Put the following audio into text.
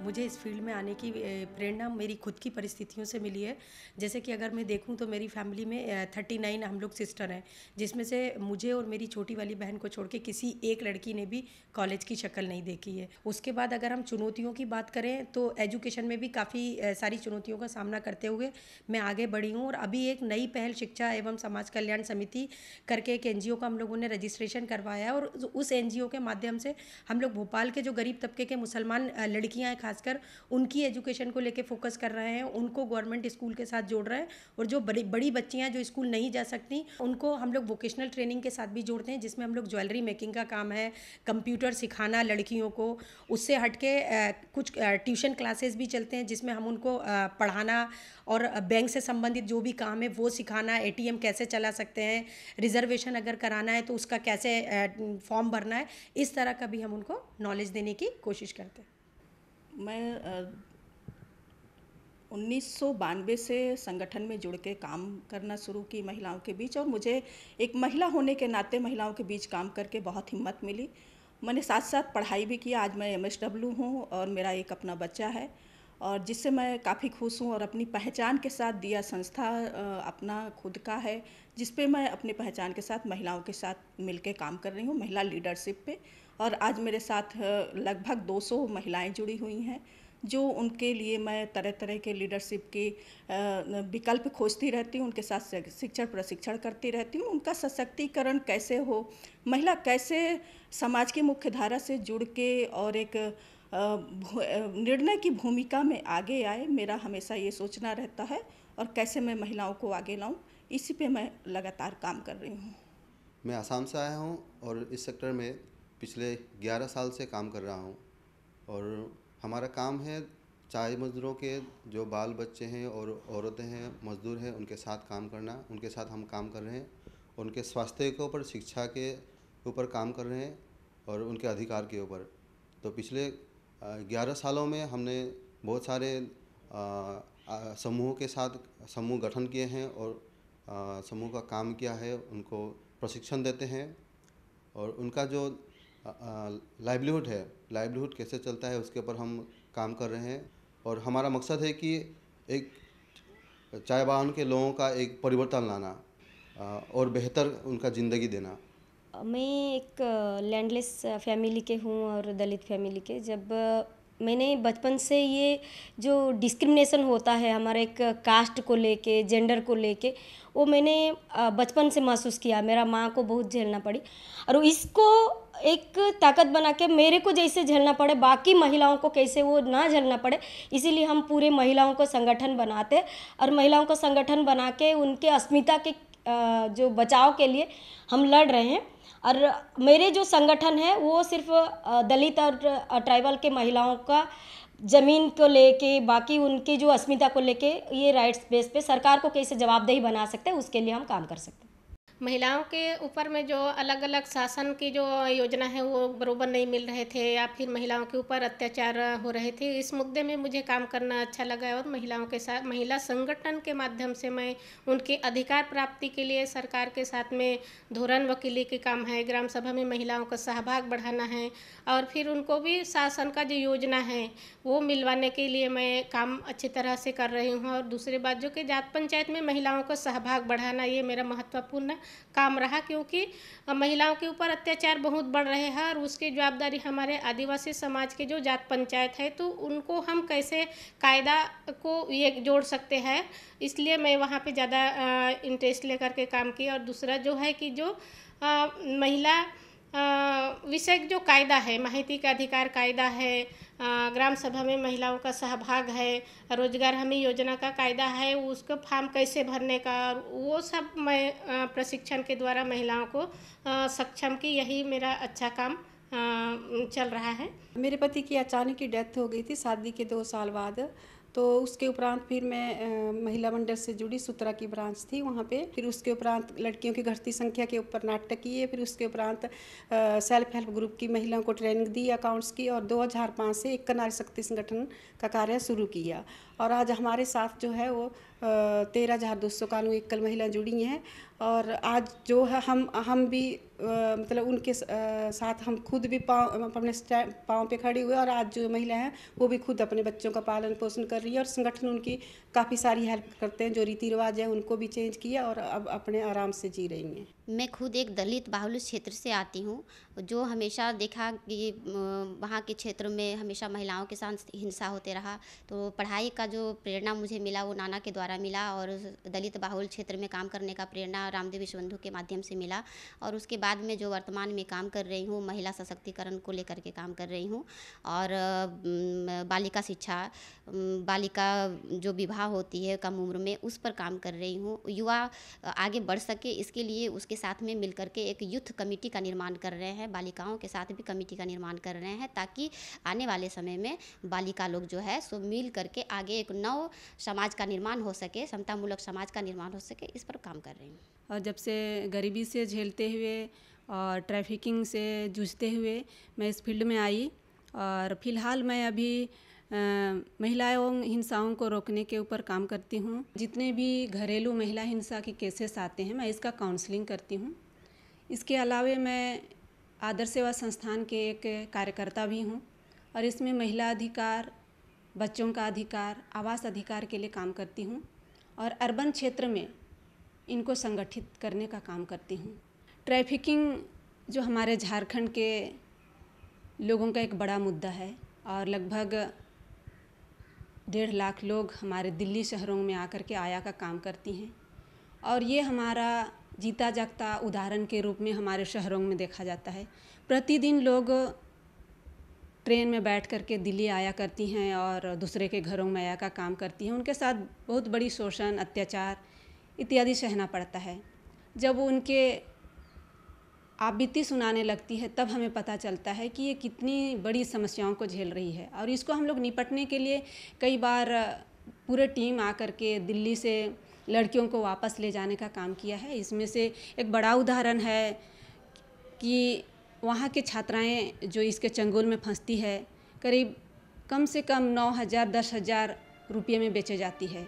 मुझे इस फील्ड में आने की प्रेरणा मेरी खुद की परिस्थितियों से मिली है। जैसे कि अगर मैं देखूं तो मेरी फैमिली में 39 हम लोग सिस्टर हैं, जिसमें से मुझे और मेरी छोटी वाली बहन को छोड़ के किसी एक लड़की ने भी कॉलेज की शक्ल नहीं देखी है। उसके बाद अगर हम चुनौतियों की बात करें तो एजुकेशन में भी काफ़ी सारी चुनौतियों का सामना करते हुए मैं आगे बढ़ी हूँ। और अभी एक नई पहल शिक्षा एवं समाज कल्याण समिति करके एक एनजीओ का हम लोगों ने रजिस्ट्रेशन करवाया है, और उस एनजीओ के माध्यम से हम लोग भोपाल के जो गरीब तबके के मुसलमान लड़कियां हैं खासकर, उनकी एजुकेशन को लेके फोकस कर रहे हैं, उनको गवर्नमेंट स्कूल के साथ जोड़ रहे हैं। और जो बड़ी बड़ी बच्चियां जो स्कूल नहीं जा सकती उनको हम लोग वोकेशनल ट्रेनिंग के साथ भी जोड़ते हैं, जिसमें हम लोग ज्वेलरी मेकिंग का काम है, कंप्यूटर सिखाना लड़कियों को। उससे हटके कुछ ट्यूशन क्लासेस भी चलते हैं, जिसमें हम उनको पढ़ाना और बैंक से संबंधित जो भी काम है वो सिखाना, एटीएम कैसे चला सकते हैं, रिजर्वेशन अगर कराना है तो उसका कैसे फॉर्म भरना है, इस तरह का भी हम उनको नॉलेज देने की कोशिश करते हैं। मैं 1992 से संगठन में जुड़ के काम करना शुरू की महिलाओं के बीच, और मुझे एक महिला होने के नाते महिलाओं के बीच काम करके बहुत हिम्मत मिली। मैंने साथ साथ पढ़ाई भी किया। आज मैं एमएसडब्ल्यू हूँ और मेरा एक अपना बच्चा है, और जिससे मैं काफ़ी खुश हूँ। और अपनी पहचान के साथ दिया संस्था अपना खुद का है, जिस पे मैं अपनी पहचान के साथ महिलाओं के साथ मिलके काम कर रही हूँ, महिला लीडरशिप पे। और आज मेरे साथ लगभग 200 महिलाएं जुड़ी हुई हैं, जो उनके लिए मैं तरह तरह के लीडरशिप के विकल्प खोजती रहती हूँ, उनके साथ शिक्षण प्रशिक्षण करती रहती हूँ। उनका सशक्तिकरण कैसे हो, महिला कैसे समाज की मुख्य धारा से जुड़ के और एक निर्णय की भूमिका में आगे आए, मेरा हमेशा ये सोचना रहता है। और कैसे मैं महिलाओं को आगे लाऊं, इसी पे मैं लगातार काम कर रही हूँ। मैं आसाम से आया हूँ और इस सेक्टर में पिछले 11 साल से काम कर रहा हूँ। और हमारा काम है चाय मज़दूरों के जो बाल बच्चे हैं और औरतें हैं, मज़दूर हैं, उनके साथ काम करना। उनके साथ हम काम कर रहे हैं, उनके स्वास्थ्य के ऊपर, शिक्षा के ऊपर काम कर रहे हैं और उनके अधिकार के ऊपर। तो पिछले 11 सालों में हमने बहुत सारे समूहों के साथ समूह गठन किए हैं और समूह का काम किया है। उनको प्रशिक्षण देते हैं और उनका जो लाइवलीहुड कैसे चलता है उसके ऊपर हम काम कर रहे हैं। और हमारा मकसद है कि एक चाय बागान के लोगों का एक परिवर्तन लाना और बेहतर उनका ज़िंदगी देना। मैं एक लैंडलेस फैमिली के हूँ और दलित फैमिली के। जब मैंने बचपन से ये जो डिस्क्रिमिनेशन होता है हमारे एक कास्ट को लेके, जेंडर को लेके, वो मैंने बचपन से महसूस किया। मेरा माँ को बहुत झेलना पड़ी, और इसको एक ताकत बना के मेरे को जैसे झेलना पड़े, बाकी महिलाओं को कैसे वो ना झेलना पड़े, इसीलिए हम पूरे महिलाओं को संगठन बनाते और महिलाओं को संगठन बना के उनके अस्मिता के जो बचाव के लिए हम लड़ रहे हैं। और मेरे जो संगठन है वो सिर्फ दलित और ट्राइबल के महिलाओं का ज़मीन को लेके, बाकी उनकी जो अस्मिता को लेके, ये राइट्स बेस पे सरकार को कैसे जवाबदेही बना सकते हैं उसके लिए हम काम कर सकते हैं। महिलाओं के ऊपर में जो अलग अलग शासन की जो योजना है वो बरोबर नहीं मिल रहे थे, या फिर महिलाओं के ऊपर अत्याचार हो रहे थे, इस मुद्दे में मुझे काम करना अच्छा लगा। और महिलाओं के साथ महिला संगठन के माध्यम से मैं उनके अधिकार प्राप्ति के लिए सरकार के साथ में धोरण वकीली के काम है, ग्राम सभा में महिलाओं का सहभाग बढ़ाना है, और फिर उनको भी शासन का जो योजना है वो मिलवाने के लिए मैं काम अच्छी तरह से कर रही हूँ। और दूसरी बात जो कि जात पंचायत में महिलाओं का सहभाग बढ़ाना, ये मेरा महत्वपूर्ण काम रहा, क्योंकि महिलाओं के ऊपर अत्याचार बहुत बढ़ रहे हैं और उसकी जवाबदारी हमारे आदिवासी समाज के जो जात पंचायत है, तो उनको हम कैसे कायदा को ये जोड़ सकते हैं, इसलिए मैं वहाँ पे ज़्यादा इंटरेस्ट लेकर के काम किया। और दूसरा जो है कि जो महिला विषय जो कायदा है, माहिती का अधिकार कायदा है, ग्राम सभा में महिलाओं का सहभाग है, रोजगार हमी योजना का कायदा है, उसको फॉर्म कैसे भरने का, वो सब मैं प्रशिक्षण के द्वारा महिलाओं को सक्षम की, यही मेरा अच्छा काम चल रहा है। मेरे पति की अचानक ही डेथ हो गई थी शादी के 2 साल बाद। तो उसके उपरांत फिर मैं महिला मंडल से जुड़ी, सूत्रा की ब्रांच थी वहाँ पे। फिर उसके उपरांत लड़कियों की घटती संख्या के ऊपर नाटक किए। फिर उसके उपरांत सेल्फ हेल्प ग्रुप की महिलाओं को ट्रेनिंग दी, अकाउंट्स की, और 2005 से एक नारी शक्ति संगठन का कार्य शुरू किया। और आज हमारे साथ जो है वो 13,291 एकल महिला जुड़ी हैं। और आज जो है हम भी मतलब उनके साथ हम खुद भी अपने पाँव पे खड़ी हुए, और आज जो महिला हैं वो भी खुद अपने बच्चों का पालन पोषण कर रही है, और संगठन उनकी काफ़ी सारी हेल्प करते हैं। जो रीति रिवाज है उनको भी चेंज किया और अब अपने आराम से जी रही हैं। मैं खुद एक दलित बाहुल्य क्षेत्र से आती हूँ, जो हमेशा देखा कि वहाँ के क्षेत्र में हमेशा महिलाओं के साथ हिंसा होते रहा। तो पढ़ाई का जो प्रेरणा मुझे मिला वो नाना के द्वारा मिला, और दलित बाहुल्य क्षेत्र में काम करने का प्रेरणा रामदेव विश्वबंधु के माध्यम से मिला। और उसके बाद में जो वर्तमान में काम कर रही हूँ, महिला सशक्तिकरण को लेकर के काम कर रही हूँ, और बालिका शिक्षा, बालिका जो विवाह होती है कम उम्र में, उस पर काम कर रही हूँ। युवा आगे बढ़ सके इसके लिए उसके साथ में मिलकर के एक यूथ कमेटी का निर्माण कर रहे हैं, बालिकाओं के साथ भी कमेटी का निर्माण कर रहे हैं, ताकि आने वाले समय में बालिका लोग जो है सो मिल करके आगे एक नव समाज का निर्माण हो सके, समतामूलक समाज का निर्माण हो सके, इस पर काम कर रही हूँ। और जब से गरीबी से झेलते हुए और ट्रैफिकिंग से जूझते हुए मैं इस फील्ड में आई, और फिलहाल मैं अभी महिलाओं हिंसाओं को रोकने के ऊपर काम करती हूँ। जितने भी घरेलू महिला हिंसा के केसेस आते हैं मैं इसका काउंसलिंग करती हूँ। इसके अलावा मैं आदर्श सेवा संस्थान के एक कार्यकर्ता भी हूँ, और इसमें महिला अधिकार, बच्चों का अधिकार, आवास अधिकार के लिए काम करती हूँ, और अर्बन क्षेत्र में इनको संगठित करने का काम करती हूँ। ट्रैफिकिंग जो हमारे झारखंड के लोगों का एक बड़ा मुद्दा है, और लगभग 1.5 लाख लोग हमारे दिल्ली शहरों में आकर के आया का काम करती हैं, और ये हमारा जीता जागता उदाहरण के रूप में हमारे शहरों में देखा जाता है। प्रतिदिन लोग ट्रेन में बैठ करके दिल्ली आया करती हैं और दूसरे के घरों में आया का काम करती हैं। उनके साथ बहुत बड़ी शोषण, अत्याचार इत्यादि सहना पड़ता है। जब वो उनके आप बीती सुनाने लगती है तब हमें पता चलता है कि ये कितनी बड़ी समस्याओं को झेल रही है, और इसको हम लोग निपटने के लिए कई बार पूरे टीम आकर के दिल्ली से लड़कियों को वापस ले जाने का काम किया है। इसमें से एक बड़ा उदाहरण है कि वहाँ की छात्राएं जो इसके चंगुल में फंसती है, करीब कम से कम 9,000 10,000 रुपये में बेचे जाती है।